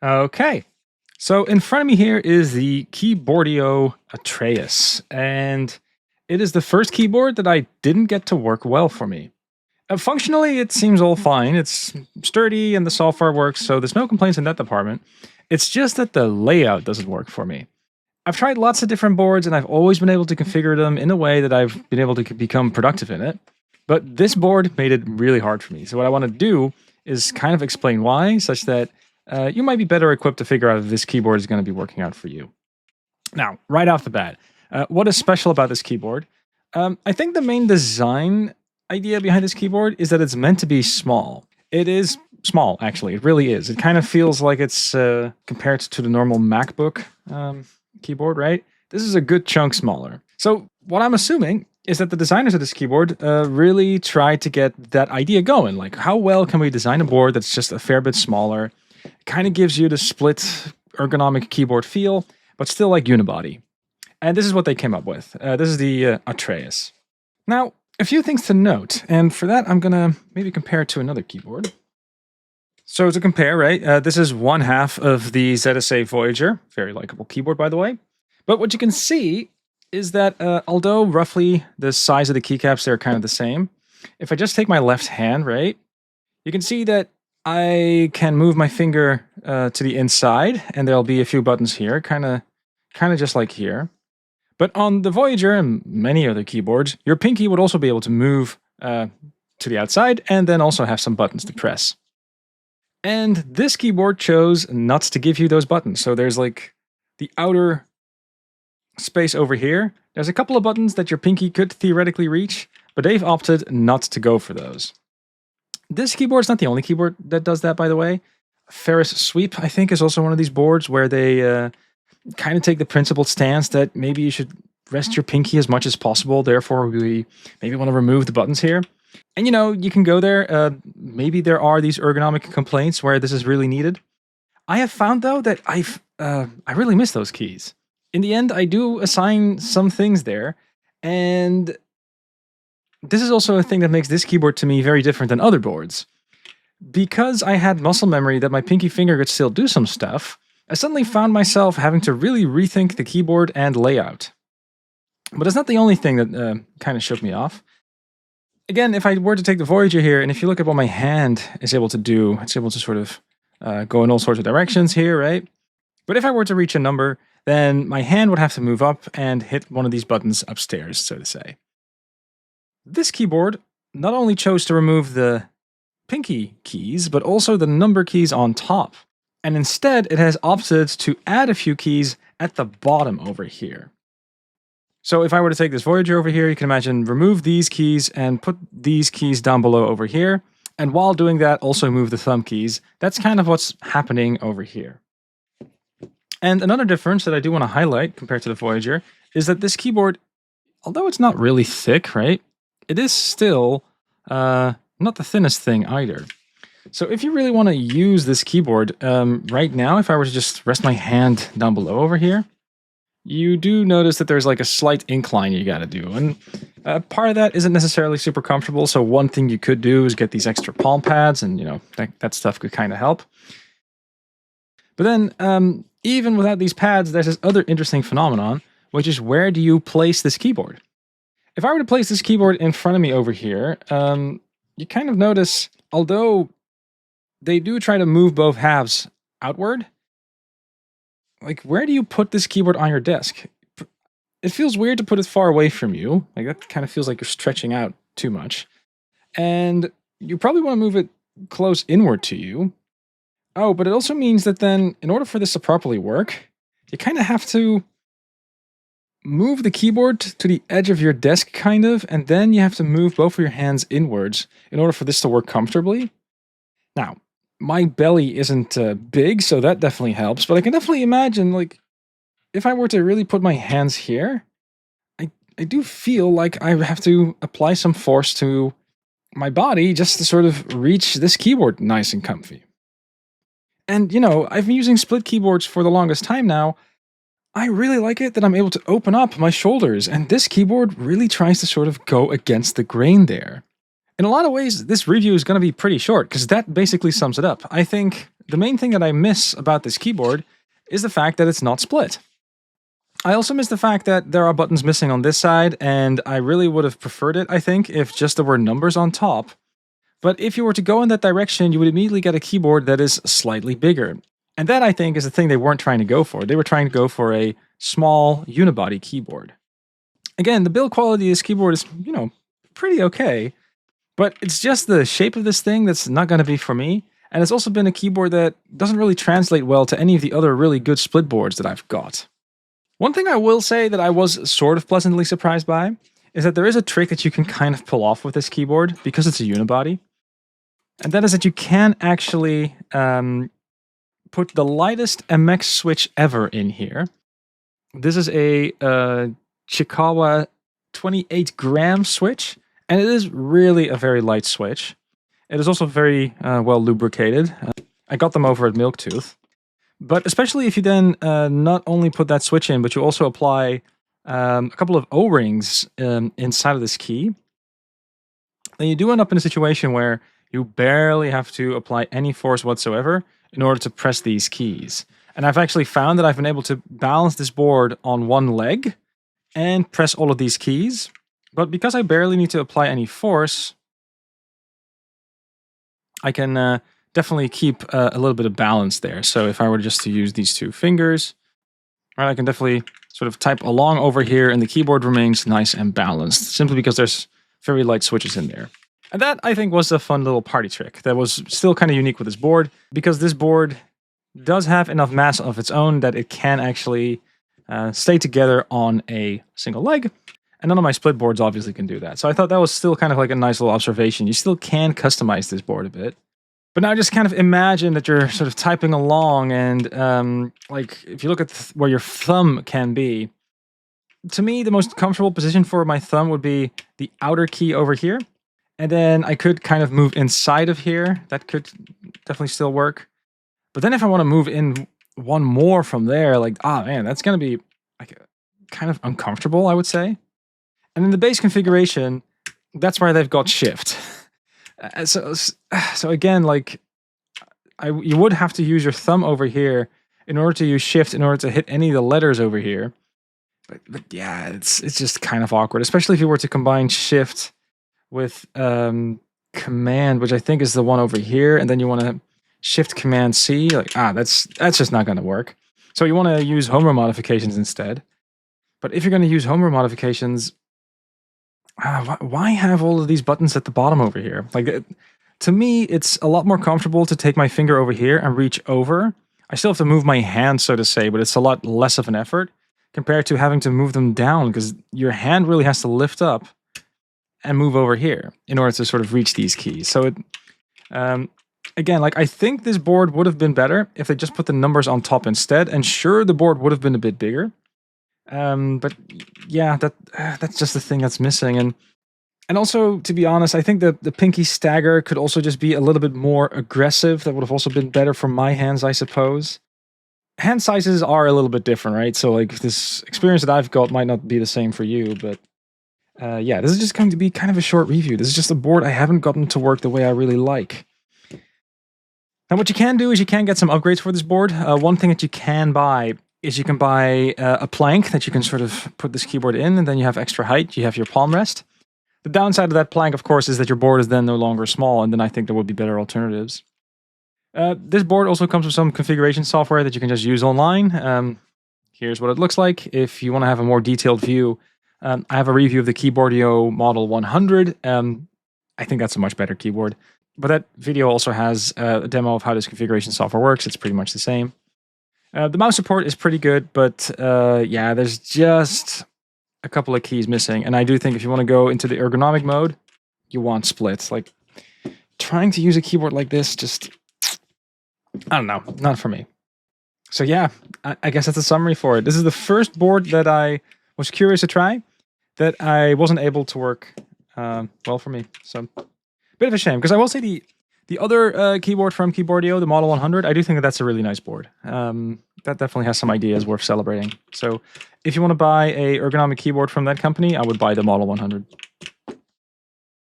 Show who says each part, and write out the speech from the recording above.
Speaker 1: Okay, so in front of me here is the Keyboardio Atreus, and it is the first keyboard that I didn't get to work well for me. Functionally, it seems all fine. It's sturdy and the software works, so there's no complaints in that department. It's just that the layout doesn't work for me. I've tried lots of different boards and I've always been able to configure them in a way that I've been able to become productive in it. But this board made it really hard for me. So what I want to do is kind of explain why, such that you might be better equipped to figure out if this keyboard is going to be working out for you. Now, right off the bat, what is special about this keyboard? I think the main design idea behind this keyboard is that it's meant to be small. It is small, actually. It really is. It kind of feels like it's compared to the normal MacBook keyboard, right? This is a good chunk smaller. So what I'm assuming is that the designers of this keyboard really tried to get that idea going. Like, how well can we design a board that's just a fair bit smaller? Kind of gives you the split ergonomic keyboard feel, but still like unibody. And this is what they came up with. This is the Atreus. Now, a few things to note, and for that I'm gonna maybe compare it to another keyboard. So to compare, right, this is one half of the ZSA Voyager. Very likable keyboard, by the way. But what you can see is that although roughly the size of the keycaps, they're kind of the same, if I just take my left hand, right, you can see that I can move my finger to the inside, and there'll be a few buttons here, kind of just like here. But on the Voyager and many other keyboards, your pinky would also be able to move to the outside and then also have some buttons to press. And this keyboard chose not to give you those buttons. So there's like the outer space over here. There's a couple of buttons that your pinky could theoretically reach, but they've opted not to go for those. This keyboard's not the only keyboard that does that, by the way. Ferris Sweep, I think, is also one of these boards where they kind of take the principled stance that maybe you should rest your pinky as much as possible. Therefore, we maybe want to remove the buttons here. And you know, you can go there. Maybe there are these ergonomic complaints where this is really needed. I have found, though, that I really miss those keys. In the end, I do assign some things there. And this is also a thing that makes this keyboard to me very different than other boards. Because I had muscle memory that my pinky finger could still do some stuff, I suddenly found myself having to really rethink the keyboard and layout. But it's not the only thing that kind of shook me off. Again, if I were to take the Voyager here, and if you look at what my hand is able to do, it's able to sort of go in all sorts of directions here, right? But if I were to reach a number, then my hand would have to move up and hit one of these buttons upstairs, so to say. This keyboard not only chose to remove the pinky keys, but also the number keys on top. And instead, it has opted to add a few keys at the bottom over here. So if I were to take this Voyager over here, you can imagine remove these keys and put these keys down below over here. And while doing that, also move the thumb keys. That's kind of what's happening over here. And another difference that I do want to highlight compared to the Voyager is that this keyboard, although it's not really thick, right, it is still not the thinnest thing either. So if you really want to use this keyboard, right now, if I were to just rest my hand down below over here, you do notice that there's like a slight incline you got to do. And part of that isn't necessarily super comfortable. So one thing you could do is get these extra palm pads, and you know, that stuff could kind of help. But then even without these pads, there's this other interesting phenomenon, which is where do you place this keyboard? If I were to place this keyboard in front of me over here, you kind of notice, although they do try to move both halves outward, like, where do you put this keyboard on your desk? It feels weird to put it far away from you. Like, that kind of feels like you're stretching out too much. And you probably want to move it close inward to you. Oh, but it also means that then, in order for this to properly work, you kind of have to move the keyboard to the edge of your desk, kind of, and then you have to move both of your hands inwards in order for this to work comfortably. Now, my belly isn't big, so that definitely helps, but I can definitely imagine, like, if I were to really put my hands here, I do feel like I have to apply some force to my body just to sort of reach this keyboard nice and comfy. And, you know, I've been using split keyboards for the longest time now. I really like it that I'm able to open up my shoulders, and this keyboard really tries to sort of go against the grain there. In a lot of ways, this review is going to be pretty short, because that basically sums it up. I think the main thing that I miss about this keyboard is the fact that it's not split. I also miss the fact that there are buttons missing on this side, and I really would have preferred it, I think, if just there were numbers on top. But if you were to go in that direction, you would immediately get a keyboard that is slightly bigger. And that, I think, is the thing they weren't trying to go for. They were trying to go for a small unibody keyboard. Again, the build quality of this keyboard is, pretty okay. But it's just the shape of this thing that's not going to be for me. And it's also been a keyboard that doesn't really translate well to any of the other really good split boards that I've got. One thing I will say that I was sort of pleasantly surprised by is that there is a trick that you can kind of pull off with this keyboard because it's a unibody. And that is that you can actually put the lightest MX switch ever in here. This is a Chikawa 28-gram switch. And it is really a very light switch. It is also very well lubricated. I got them over at Milktooth. But especially if you then not only put that switch in, but you also apply a couple of O-rings inside of this key, then you do end up in a situation where you barely have to apply any force whatsoever in order to press these keys. And I've actually found that I've been able to balance this board on one leg and press all of these keys. But because I barely need to apply any force, I can definitely keep a little bit of balance there. So if I were just to use these two fingers, right, I can definitely sort of type along over here and the keyboard remains nice and balanced, simply because there's very light switches in there. And that, I think, was a fun little party trick that was still kind of unique with this board, because this board does have enough mass of its own that it can actually stay together on a single leg. And none of my split boards obviously can do that. So I thought that was still kind of like a nice little observation. You still can customize this board a bit. But now just kind of imagine that you're sort of typing along and like if you look at where your thumb can be, to me, the most comfortable position for my thumb would be the outer key over here. And then I could kind of move inside of here. That could definitely still work. But then if I want to move in one more from there, like, oh man, that's going to be like kind of uncomfortable, I would say. And in the base configuration, that's where they've got shift. So again, like, you would have to use your thumb over here in order to use shift in order to hit any of the letters over here. But yeah, it's just kind of awkward, especially if you were to combine shift with command, which I think is the one over here, and then you want to shift command C. Like, that's just not going to work. So you want to use home row modifications instead. But if you're going to use home row modifications, why have all of these buttons at the bottom over here? Like, to me, it's a lot more comfortable to take my finger over here and reach over. I still have to move my hand, so to say, but it's a lot less of an effort compared to having to move them down, because your hand really has to lift up and move over here in order to sort of reach these keys. So again, like, I think this board would have been better if they just put the numbers on top instead, and sure, the board would have been a bit bigger. But yeah, that's just the thing that's missing. And also, to be honest, I think that the pinky stagger could also just be a little bit more aggressive. That would have also been better for my hands, I suppose. Hand sizes are a little bit different, right? So like, this experience that I've got might not be the same for you, but yeah, this is just going to be kind of a short review. This is just a board I haven't gotten to work the way I really like. Now, what you can do is you can get some upgrades for this board. One thing that you can buy is you can buy a plank that you can sort of put this keyboard in, and then you have extra height. You have your palm rest. The downside of that plank, of course, is that your board is then no longer small, and then I think there would be better alternatives. This board also comes with some configuration software that you can just use online. Here's what it looks like. If you want to have a more detailed view, I have a review of the Keyboardio Model 100. I think that's a much better keyboard. But that video also has a demo of how this configuration software works. It's pretty much the same. The mouse support is pretty good, but yeah, there's just a couple of keys missing. And I do think if you want to go into the ergonomic mode, you want splits. Like, trying to use a keyboard like this, just, I don't know, not for me. So yeah, I guess that's a summary for it. This is the first board that I was curious to try that I wasn't able to work well for me. So, bit of a shame, because I will say the other keyboard from Keyboardio, the Model 100, I do think that that's a really nice board. That definitely has some ideas worth celebrating. So if you want to buy a ergonomic keyboard from that company, I would buy the Model 100.